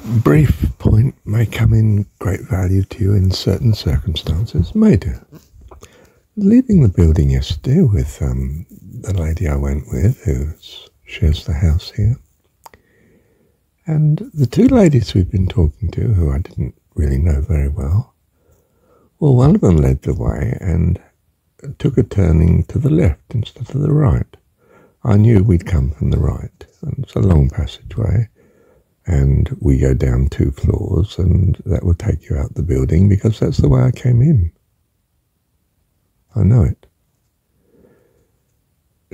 brief point may come in great value to you in certain circumstances, may do. Leaving the building yesterday with the lady I went with, who shares the house here, and the two ladies we've been talking to, who I didn't really know very well, well, one of them led the way and took a turning to the left instead of the right. I knew we'd come from the right, and it's a long passageway, and we go down 2 floors, and that will take you out the building because that's the way I came in. I know it.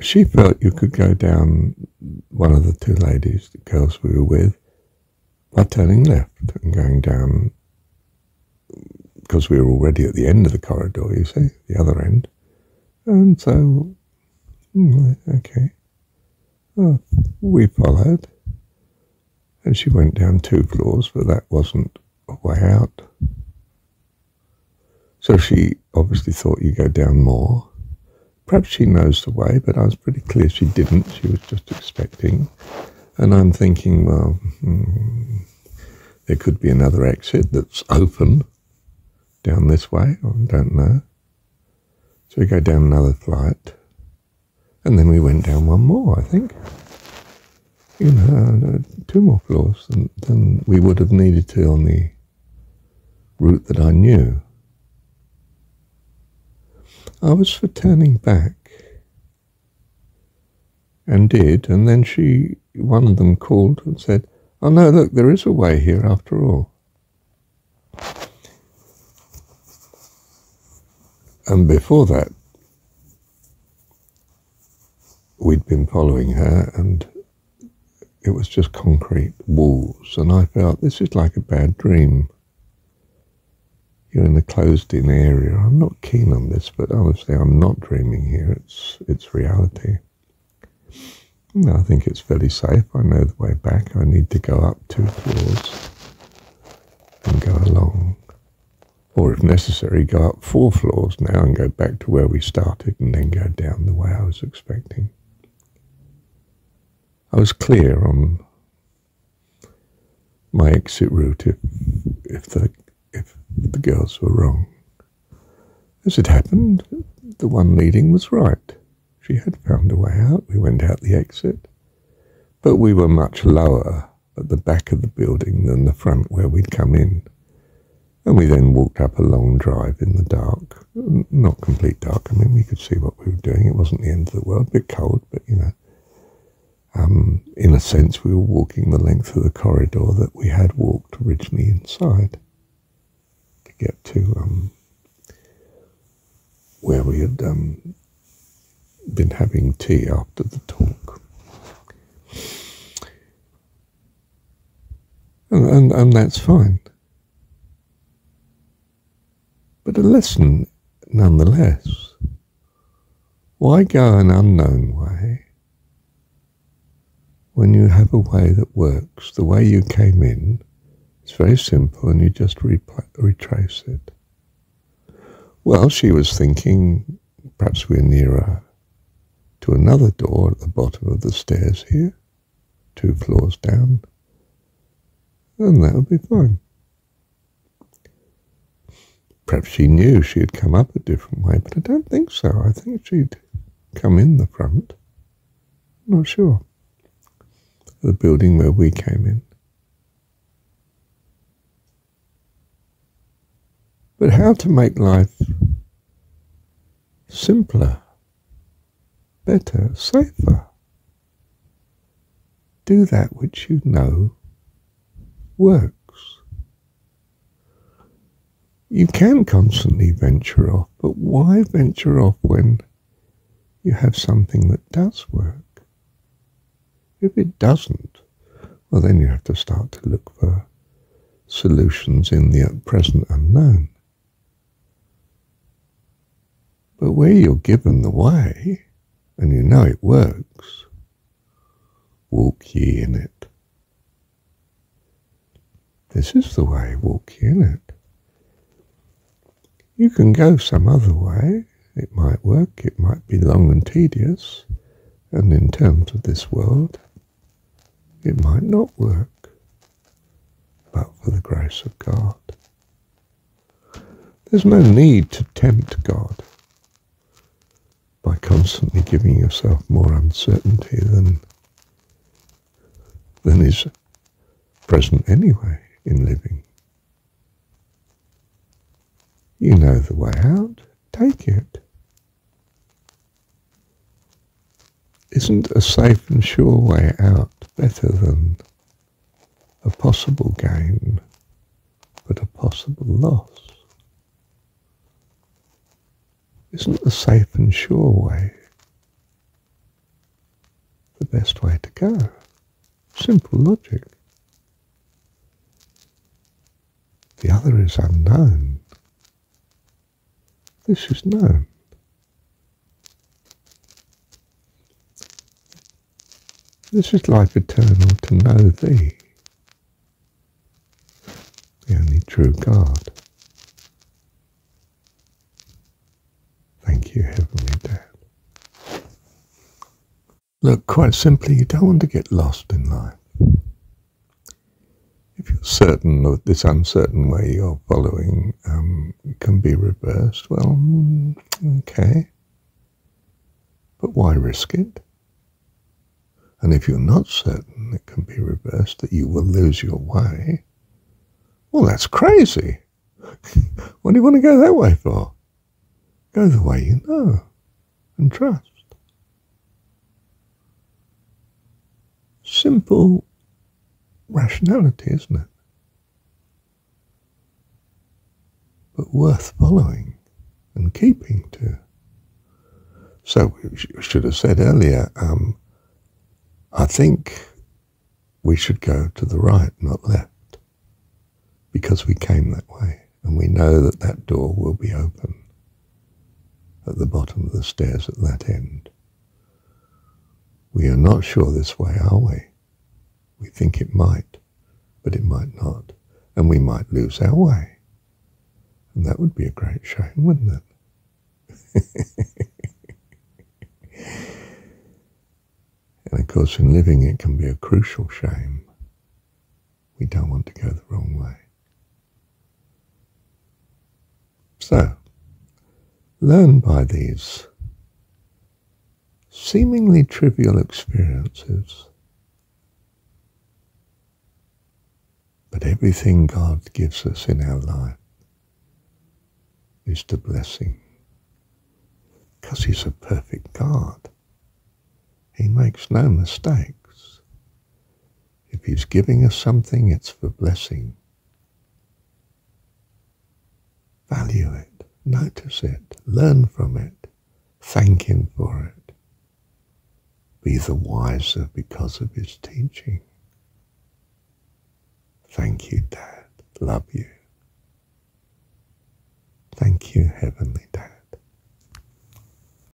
She felt you could go down, one of the 2 ladies, the girls we were with, by turning left and going down, because we were already at the end of the corridor, you see, the other end. And so, okay. Well, we followed. And she went down 2 floors, but that wasn't a way out. So she obviously thought you go down more. Perhaps she knows the way, but I was pretty clear she didn't. She was just expecting. And I'm thinking, well, there could be another exit that's open down this way. I don't know. So we go down another flight. And then we went down 1 more, I think. 2 more floors than we would have needed to on the route that I knew. I was for turning back, and did, and then one of them called and said, "Oh no, look, there is a way here after all." And before that, we'd been following her, and it was just concrete walls, and I felt this is like a bad dream. You're in a closed-in area. I'm not keen on this, but honestly, I'm not dreaming here. It's reality. I think it's fairly safe. I know the way back. I need to go up 2 floors and go along. Or if necessary, go up 4 floors now and go back to where we started and then go down the way I was expecting. I was clear on my exit route if the girls were wrong. As it happened, the one leading was right. She had found a way out. We went out the exit, but we were much lower at the back of the building than the front where we'd come in. And we then walked up a long drive in the dark. Not complete dark. I mean, we could see what we were doing. It wasn't the end of the world. A bit cold, but in a sense, we were walking the length of the corridor that we had walked originally inside to get to where we had been having tea after the talk. And that's fine. But a lesson nonetheless. Why go an unknown way when you have a way that works? The way you came in, it's very simple, and you just retrace it. Well, she was thinking perhaps we're nearer to another door at the bottom of the stairs here, 2 floors down, and that would be fine. Perhaps she knew she had come up a different way, but I don't think so. I think she'd come in the front. I'm not sure. The building where we came in. But how to make life simpler, better, safer? Do that which you know works. You can constantly venture off, but why venture off when you have something that does work? If it doesn't, well, then you have to start to look for solutions in the present unknown. But where you're given the way, and you know it works, walk ye in it. This is the way, walk ye in it. You can go some other way. It might work, it might be long and tedious, and in terms of this world, it might not work. grace of God. There's no need to tempt God by constantly giving yourself more uncertainty than is present anyway in living. You know the way out, take it. Isn't a safe and sure way out better than a possible gain, but a possible loss? Isn't the safe and sure way the best way to go? Simple logic. The other is unknown. This is known. This is life eternal, to know Thee, the only true God. Thank you, Heavenly Dad. Look, quite simply, you don't want to get lost in life. If you're certain that this uncertain way you're following can be reversed, well, okay. But why risk it? And if you're not certain it can be reversed, that you will lose your way, well, that's crazy. What do you want to go that way for? Go the way you know and trust. Simple rationality, isn't it? But worth following and keeping to. So we should have said earlier, I think we should go to the right, not left, because we came that way, and we know that that door will be open at the bottom of the stairs at that end. We are not sure this way, are we? We think it might, but it might not, and we might lose our way. And that would be a great shame, wouldn't it? And of course, in living it can be a crucial shame. We don't want to go the wrong way. So, learn by these seemingly trivial experiences that everything God gives us in our life is the blessing, because He's a perfect God. He makes no mistakes. If He's giving us something, it's for blessing. Value it, notice it, learn from it, thank Him for it. Be the wiser because of His teaching. Thank you, Dad. Love you. Thank you, Heavenly